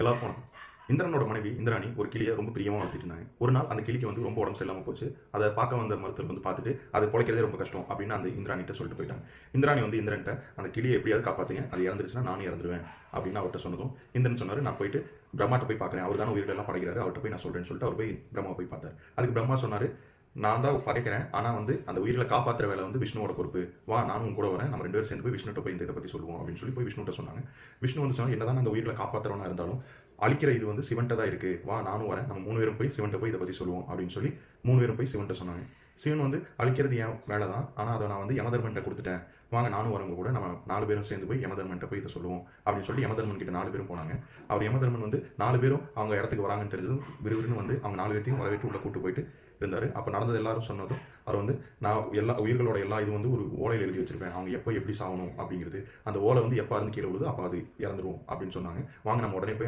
எல்லாருக்கும் வணக்கம். இந்திரனோட மனைவி இந்திராணி ஒரு கிளியை ரொம்ப பிரியமாக வளர்த்திட்டு இருந்தாங்க. ஒரு நாள் அந்த கிளிக்கு வந்து ரொம்ப உடம்பு சரியில்லாமல் போச்சு. அதை பார்க்க வந்த மருத்துவர் வந்து பார்த்துட்டு அது பொழைக்கிறதே ரொம்ப கஷ்டம் அப்படின்னு அந்த இந்திராணிகிட்ட சொல்லிட்டு போயிட்டாங்க. இந்திராணி வந்து இந்திரன்ட்ட அந்த கிளியை எப்படியாவது காப்பாற்றுங்க, அது இறந்துருச்சுன்னா நானும் இறந்துருவேன் அப்படின்னு அவர்கிட்ட சொன்னதும் இந்திரன் சொன்னார், நான் போயிட்டு பிரம்மாட்ட போய் பார்க்குறேன், அவர் தானே உயிர்களெல்லாம் படைக்கிறாரு, அவர்கிட்ட போய் நான் சொல்கிறேன்னு சொல்லிட்டு அவர் போய் பிரம்மா போய் பார்த்தார். அதுக்கு பிரம்மா சொன்னார், நான் தான் படைக்கிறேன், ஆனால் வந்து அந்த உயிர்களை காப்பாற்றுற வேலை வந்து விஷ்ணுவோட பொறுப்பு. வா நானும் உன் கூட வரேன், நம்ம 2 பேரும் சேர்ந்து போய் விஷ்ணுட்ட போய் இந்த இதை பற்றி சொல்லுவோம் அப்படின்னு சொல்லி போய் விஷ்ணுட்ட சொன்னாங்க. விஷ்ணு வந்து சொன்னாங்க, என்னதான் அந்த உயிர்களை காப்பாற்றுறவனா இருந்தாலும் அழிக்கிற இது வந்து சிவன்ட்ட தான் இருக்கு, வா நானும் வரேன், நம்ம 3 பேரும் போய் சிவன்ட்ட போய் இதை பற்றி சொல்லுவோம் அப்படின்னு சொல்லி 3 பேரும் போய் சிவன்ட்ட சொன்னாங்க. சிவன் வந்து அழிக்கிறது என் வேலை தான், ஆனால் அதை நான் வந்து யமதர்மன்ட்ட கொடுத்துட்டேன், வாங்க நானும் வரவங்க கூட நம்ம 4 பேரும் சேர்ந்து போய் யமதர்மன்ட்ட போய் இதை சொல்லுவோம் அப்படின்னு சொல்லி யமதர்மன் கிட்ட 4 பேரும் போனாங்க. அவர் யமதர்மன் வந்து 4 பேரும் அவங்க இடத்துக்கு வராங்கன்னு தெரிஞ்சதும் விறுவிறுன்னு வந்து அவங்க 4 பேர்த்தையும் வரவேற்று உள்ள கூட்டு போயிட்டு இருந்தார். அப்போ நடந்தது எல்லாரும் சொன்னதும் அவர் வந்து, நான் எல்லா உயிர்களோட எல்லா இது வந்து ஒரு ஓலையில் எழுதி வச்சிருப்பேன், அவங்க எப்போ எப்படி சாகணும் அப்படிங்கிறது, அந்த ஓலை வந்து எப்போ அருந்து கீழே விழுது அப்போ அது இறந்துரும் அப்படின்னு சொன்னாங்க. வாங்க நம்ம உடனே போய்